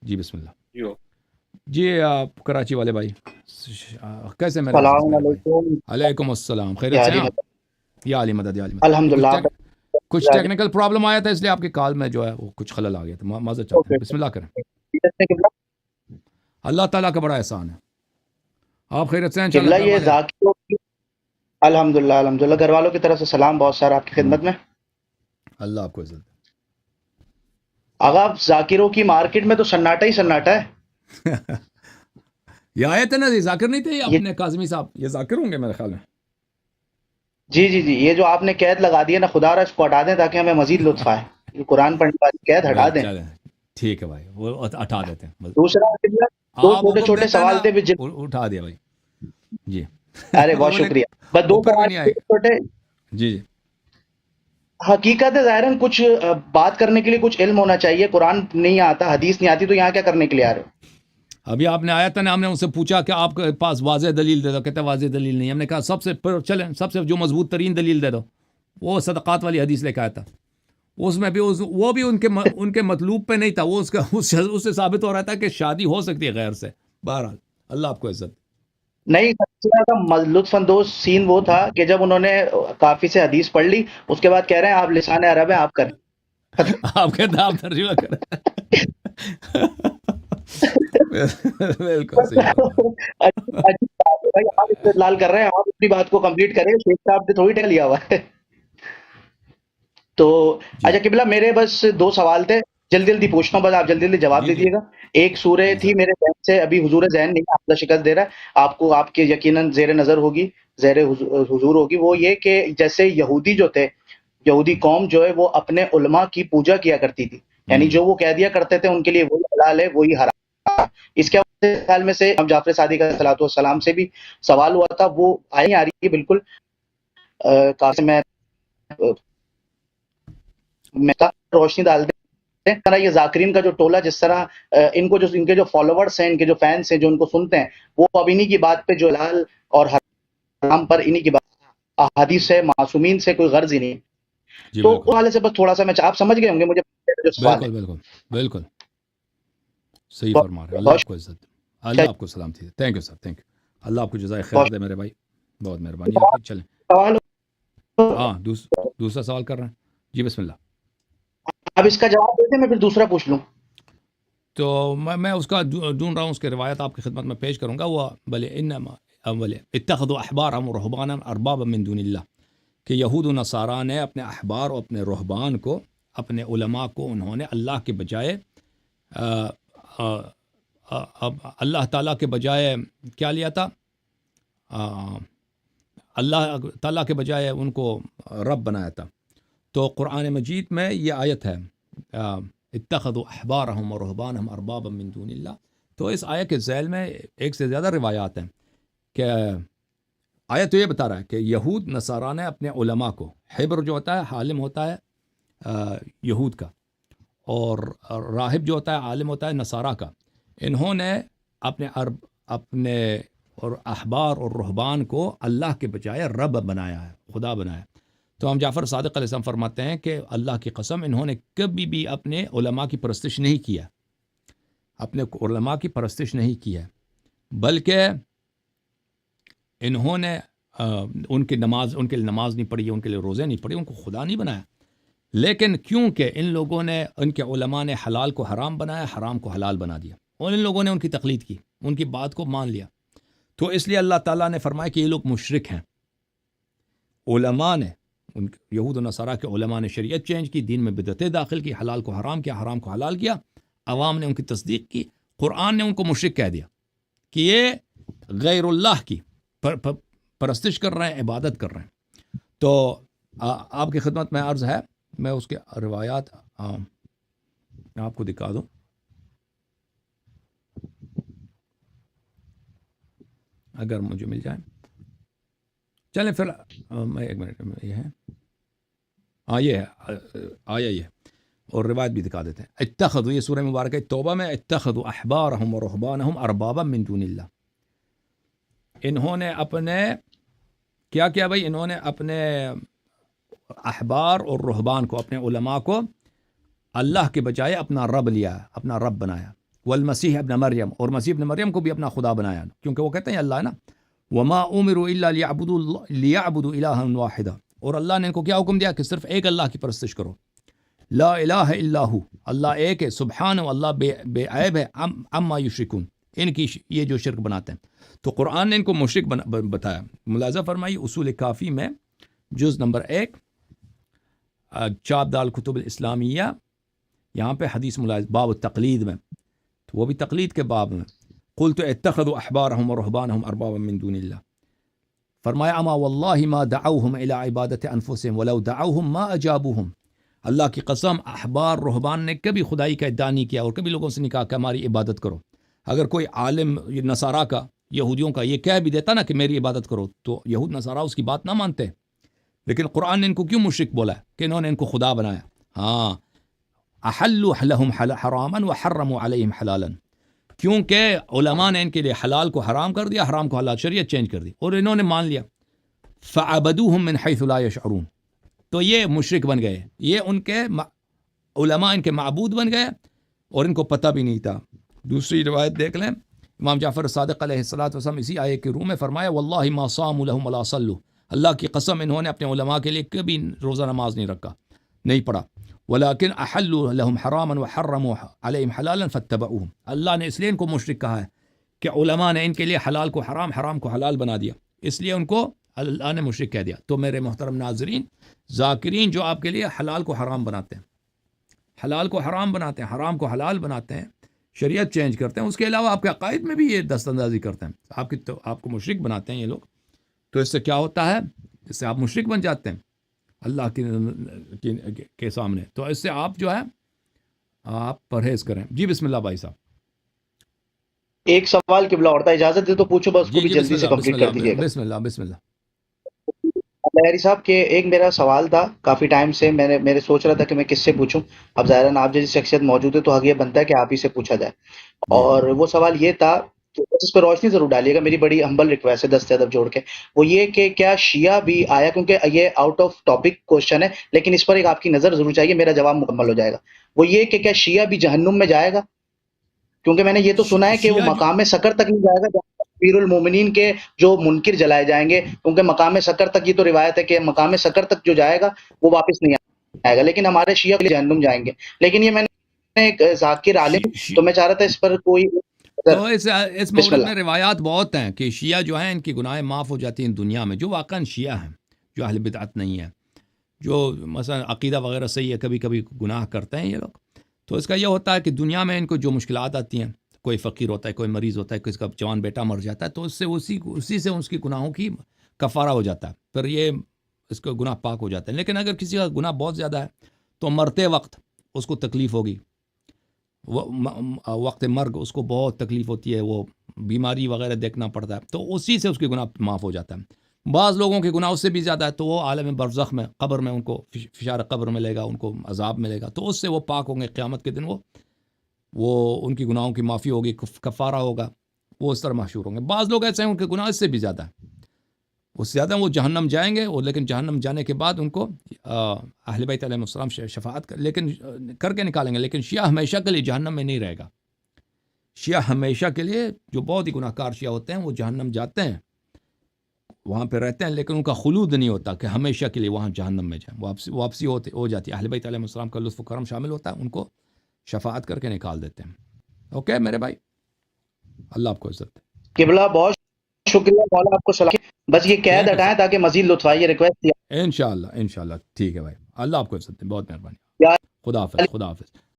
جی بسم اللہ. جی ہو. جی آپ کراچی والے بھائی کیسے میرے عزیز السلام میرے بھائی؟ علیکم. علیکم السلام. خیریت یا سے علی ہیں آپ؟ مدد. یا علی مدد یا علی مدد. الحمدللہ. کچھ ٹیکنیکل پرابلم آیا تھا اس لیے آپ کے کال میں جو ہے وہ کچھ خلل آ گیا تھا. معذرت چاہتے ہیں. بسم اللہ کریں. اللہ تعالیٰ کا بڑا احسان ہے. آپ خیریت سے ہیں قبلہ انشاءاللہ؟ یہ ذاکروں کی الحمدللہ الحمدللہ گھر والوں کی طرف سے سلام بہت سارا آپ کی خدمت میں. اللہ آپ کو عزت. آقا آپ ذاکروں کی مارکیٹ میں تو سناٹا ہی سناٹا ہے. یہ آئے تھے نا، یہ ذاکر نہیں تھے، یہ یہ اپنے کاظمی صاحب یہ ذاکر ہوں گے میرے خیال میں. جی جی جی یہ جو آپ نے قید لگا دی ہے نا، خدا را اس کو ہٹا دیں تاکہ ہمیں مزید لطف آئے. یہ قرآن پڑھنے والی قید ہٹا دیں. چلیں ٹھیک ہے بھائی، وہ ہٹا دیتے ہیں. دوسرا دو آپ چھوٹے حکم چھوٹے دیتے ہیں سوال نا، تھے اٹھا دیا بھائی. جی ارے بہت بولے شکریہ. بس دو اوپر بھی سوال نہیں آئے. چھوٹے. جی جی حقیقت ہے ظاہراً کچھ بات کرنے کے لیے کچھ علم ہونا چاہیے. قرآن نہیں آتا، حدیث نہیں آتی، تو یہاں کیا کرنے کے لیے آ رہے ہو؟ ابھی آپ نے آیا تھا نا، ہم نے ان سے پوچھا کہ آپ کے پاس واضح دلیل دے دو، کہتے واضح دلیل نہیں. ہم نے کہا سب سے چلیں سب سے جو مضبوط ترین دلیل دے دو. وہ صدقات والی حدیث لے کے آیا تھا. اس میں بھی وہ بھی ان کے مطلوب پہ نہیں تھا. وہ اس سے ثابت ہو رہا تھا کہ شادی ہو سکتی ہے غیر سے. بہرحال اللہ آپ کو عزت. نہیں، سب سے زیادہ لطف اندوز سین وہ تھا کہ جب انہوں نے کافی سے حدیث پڑھ لی، اس کے بعد کہہ رہے ہیں آپ لسان عرب ہیں، آپ کریں. آپ کہتے آپ ترجمہ کریں. بالکل صحیح بھائی آپ استدلال کر رہے ہیں، آپ اپنی بات کو کمپلیٹ کریں. شیخ صاحب نے تھوڑی ٹھیک لیا ہوا ہے. تو اچھا قبلہ میرے بس دو سوال تھے، جلدی جلدی پوچھتا ہوں، بس آپ جلدی جلدی جواب جی دیجیے گا. ایک سورہ تھی میرے ذہن سے، ابھی حضور ذہن نہیں، آپ کا شکست دے رہا ہے آپ کو، آپ کے یقیناً زیر نظر ہوگی، زیر حضور ہوگی. وہ یہ کہ جیسے یہودی جو تھے، یہودی قوم جو ہے وہ اپنے علماء کی پوجا کیا کرتی تھی. یعنی جو وہ کہہ دیا کرتے تھے ان کے لیے وہی حلال ہے وہی حرام. اس کے خیال میں سے جعفر صادق علیہ الصلوۃ والسلام سے بھی سوال ہوا تھا، وہ آئی آ رہی ہے بالکل. کافی میں روشنی ڈال دیں. یہ ذاکرین کا جو ٹولہ، جس طرح ان کو جو ان کے جو فالوورز ہیں، ان کے جو فینس ہیں جو ان کو سنتے ہیں، وہ اب انہی کی بات پہ جو حلال اور حرام پر انہی کی بات، حدیث سے معصومین سے کوئی غرض ہی نہیں. تو اس حوالے سے بس تھوڑا سا میں آپ سمجھ گئے ہوں گے مجھے جو سوال ہے. بالکل بالکل صحیح فرما رہے ہیں. اللہ آپ کو عزت، اللہ آپ کو سلام تھی. Thank you sir, thank you. اللہ آپ کو جزائے خیر دے میرے بھائی، بہت مہربانی آپ کی. چلیں سوال ہاں دوسرا سوال کر رہے ہیں. جی بسم اللہ. اب اس کا جواب دے دیں، میں پھر دوسرا پوچھ لوں. تو میں اس کا ڈھونڈ رہا ہوں، اس کی روایت آپ کی خدمت میں پیش کروں گا. وہ بلے اتخذوا احبارهم ورهبانهم اربابا من دون اللہ، کہ یہود و نصارا نے اپنے احبار اور اپنے رہبان کو، اپنے علماء کو انہوں نے اللہ کے بجائے اللہ تعالیٰ کے بجائے کیا لیا تھا؟ اللہ تعالیٰ کے بجائے ان کو رب بنایا تھا. تو قرآن مجید میں یہ آیت ہے اتخذوا احبارهم ورهبانهم اربابا من دون اللہ. تو اس آیت کے ذیل میں ایک سے زیادہ روایات ہیں کہ آیت تو یہ بتا رہا ہے کہ یہود نصارا نے اپنے علماء کو، حبر جو ہوتا ہے عالم ہوتا ہے یہود کا، اور راہب جو ہوتا ہے عالم ہوتا ہے نصارا کا، انہوں نے اپنے اور احبار اور رہبان کو اللہ کے بجائے رب بنایا ہے، خدا بنایا. تو ہم جعفر صادق علیہ السلام فرماتے ہیں کہ اللہ کی قسم انہوں نے کبھی بھی اپنے علماء کی پرستش نہیں کیا، اپنے علماء کی پرستش نہیں کیا، بلکہ انہوں نے ان کے لیے نماز نہیں پڑھی، ان کے لیے روزے نہیں پڑھی، ان کو خدا نہیں بنایا. لیکن کیونکہ ان لوگوں نے، ان کے علماء نے حلال کو حرام بنایا، حرام کو حلال بنا دیا، اور ان لوگوں نے ان کی تقلید کی، ان کی بات کو مان لیا، تو اس لیے اللہ تعالیٰ نے فرمایا کہ یہ لوگ مشرک ہیں. علماء نے، یہود و نصارہ کے علماء نے شریعت چینج کی، دین میں بدعتیں داخل کی، حلال کو حرام کیا، حرام کو حلال کیا، عوام نے ان کی تصدیق کی، قرآن نے ان کو مشرک کہہ دیا کہ یہ غیر اللہ کی پرستش کر رہے ہیں، عبادت کر رہے ہیں. تو آپ کی خدمت میں عرض ہے، میں اس کے روایات آپ کو دکھا دوں اگر مجھے مل جائے. چلیں پھر میں ایک منٹ میں، یہ ہے یہ ہے آیا یہ، اور روایت بھی دکھا دیتے ہیں. اتخذوا، یہ سورہ مبارکہ توبہ میں، اتخذوا احبارهم ورهبانهم اربابا من دون اللہ. انہوں نے اپنے کیا کیا بھائی؟ انہوں نے اپنے احبار اور رہبان کو، اپنے علماء کو اللہ کے بجائے اپنا رب لیا، اپنا رب بنایا. والمسیح ابن مریم، اور مسیح ابن مریم کو بھی اپنا خدا بنایا، کیونکہ وہ کہتے ہیں اللہ ہے نا، وما امروا الا لیعبدوا الہا واحدا، اور اللہ نے ان کو کیا حکم دیا کہ صرف ایک اللہ کی پرستش کرو، لا الہ الا ہو، اللہ ایک ہے، سبحانہ، اللہ بے عیب ہے، عما یشرکون، ان کی یہ جو شرک بناتے ہیں۔ تو قرآن نے ان کو مشرک بتایا۔ ملاحظہ فرمائی اصول کافی میں جز نمبر 1 چاپ دال کتب الاسلامیہ، یہاں پہ حدیث ملاحظ باب التقلید میں، تو وہ بھی تقلید کے باب میں، قلت اتخذوا احبارهم ورهبانهم اربابا من دون اللہ، فرمایا اما واللہ ما دعوهم الى عبادت انفسهم ولو دعوهم ما اجابوهم، اللہ کی قسم احبار رہبان نے کبھی خدائی کا ادعا نہیں کیا اور کبھی لوگوں سے نہیں کہا کہ ہماری عبادت کرو۔ اگر کوئی عالم نصارہ کا، یہودیوں کا یہ کہہ بھی دیتا نا کہ میری عبادت کرو، تو یہود نصارہ اس کی بات نہ مانتے، لیکن قرآن نے ان کو کیوں مشرک بولا ہے کہ انہوں نے ان کو خدا بنایا؟ ہاں، احلوا لهم حراما وحرموا علیہم حلالا، کیونکہ علماء نے ان کے لیے حلال کو حرام کر دیا، حرام کو حلال، شریعت چینج کر دی، اور انہوں نے مان لیا، فعبدوهم من حیث لا یشعرون، تو یہ مشرک بن گئے، یہ ان کے علماء ان کے معبود بن گئے اور ان کو پتہ بھی نہیں تھا۔ دوسری روایت دیکھ لیں، امام جعفر صادق علیہ السلام اسی آیے کے روح میں فرمایا واللہ ما صاموا لهم ولا صلوا، اللہ کی قسم انہوں نے اپنے علماء کے لیے کبھی روزہ نماز نہیں رکھا، نہیں پڑھا، ولیکن احلوا لهم حراما وحرموا علیہم حلالا فاتبعوهم، اللہ نے اس لیے ان کو مشرک کہا ہے کہ علماء نے ان کے لیے حلال کو حرام، حرام کو حلال بنا دیا، اس لیے ان کو اللہ نے مشرک کہہ دیا۔ تو میرے محترم ناظرین، ذاکرین جو آپ کے لیے حلال کو حرام بناتے ہیں، حلال کو حرام بناتے ہیں، حرام کو حلال بناتے ہیں، شریعت چینج کرتے ہیں، اس کے علاوہ آپ کے عقائد میں بھی یہ دست اندازی کرتے ہیں، آپ کو مشرک بناتے ہیں یہ لوگ، تو اس سے کیا ہوتا ہے؟ اس سے آپ مشرک بن جاتے ہیں اللہ کے سامنے، تو اس سے آپ جو ہے آپ پرہیز کریں۔ جی بسم اللہ بھائی صاحب۔ ایک سوال قبلہ اور تھا، اجازت دے تو پوچھو، بس اس کو بھی جلدی سے کمپلیٹ کر دیجیے گا۔ بسم اللہ بسم اللہ۔ لہری صاحب کے ایک میرا سوال تھا، کافی ٹائم سے میرے سوچ رہا تھا کہ میں کس سے پوچھوں، اب ظاہراً آپ جیسی شخصیت موجود ہے تو حق یہ بنتا ہے کہ آپ ہی سے پوچھا جائے، اور وہ سوال یہ تھا کہ اس پہ روشنی ضرور ڈالیے گا، میری بڑی ہمبل ریکویسٹ ہے دست ادب جوڑ کے، وہ یہ کہ کیا شیعہ بھی آیا، کیونکہ یہ آؤٹ آف ٹاپک کوشچن ہے لیکن اس پر ایک آپ کی نظر ضرور چاہیے، میرا جواب مکمل ہو جائے گا، وہ یہ کہ کیا شیعہ بھی جہنم میں جائے گا؟ کیونکہ میں نے یہ تو سنا ہے کہ وہ مقام سکر تک نہیں جائے گا، پیر المومنین کے جو منکر جلائے جائیں گے، کیونکہ مقام سکر تک یہ تو روایت ہے کہ مقام سکر تک جو جائے گا وہ واپس نہیں آئے گا، لیکن ہمارے شیعہ کے لیے جہنم جائیں گے، لیکن یہ میں نے ایک ذاکر عالم، تو میں چاہ رہا تھا اس پر کوئی، تو اس مورد میں روایات بہت ہیں کہ شیعہ جو ہیں ان کی گناہیں معاف ہو جاتی ہیں دنیا میں، جو واقعاً شیعہ ہیں، جو اہل بدعت نہیں ہیں، جو مثلا عقیدہ وغیرہ صحیح ہے، کبھی کبھی گناہ کرتے ہیں یہ لوگ، تو اس کا یہ ہوتا ہے کہ دنیا میں ان کو جو مشکلات آتی ہیں، کوئی فقیر ہوتا ہے، کوئی مریض ہوتا ہے، کسی کا جوان بیٹا مر جاتا ہے، تو اس سے اسی سے اس کی گناہوں کی کفارہ ہو جاتا ہے، پھر یہ اس کا گناہ پاک ہو جاتا ہے۔ لیکن اگر کسی کا گناہ بہت زیادہ ہے تو مرتے وقت اس کو تکلیف ہوگی، وقت مرگ اس کو بہت تکلیف ہوتی ہے، وہ بیماری وغیرہ دیکھنا پڑتا ہے، تو اسی سے اس کے گناہ معاف ہو جاتا ہے۔ بعض لوگوں کے گناہ اس سے بھی زیادہ ہے تو وہ عالم برزخ میں، قبر میں ان کو فشار قبر ملے گا، ان کو عذاب ملے گا، تو اس سے وہ پاک ہوں گے، قیامت کے دن وہ ان کی گناہوں کی معافی ہوگی، کفارہ ہوگا، وہ اس طرح محشور ہوں گے۔ بعض لوگ ایسے ہیں ان کے گناہ اس سے بھی زیادہ ہیں، اس سے زیادہ وہ جہنم جائیں گے، اور لیکن جہنم جانے کے بعد ان کو اہل بیت علیہ السلام شفاعت لیکن کر کے نکالیں گے، لیکن شیعہ ہمیشہ کے لیے جہنم میں نہیں رہے گا۔ شیعہ ہمیشہ کے لیے، جو بہت ہی گناہ کار شیعہ ہوتے ہیں وہ جہنم جاتے ہیں، وہاں پہ رہتے ہیں، لیکن ان کا خلود نہیں ہوتا کہ ہمیشہ کے لیے وہاں جہنم میں جائیں، واپسی ہو جاتی ہے، اہل بیت علیہ السلام کا لطف و کرم شامل ہوتا ہے، ان کو شفاعت کر کے نکال دیتے ہیں۔ اوکے میرے بھائی، اللہ آپ کو عزت دے۔ قبلہ بہت شکریہ، مولا آپ کو سلام، بس یہ قید ہٹائیں تاکہ مزید لطف آئے، یہ ریکویسٹ کیا انشاءاللہ ٹھیک ہے بھائی، اللہ آپ کو عزت دے، بہت مہربانی، خدا حافظ، خدا حافظ۔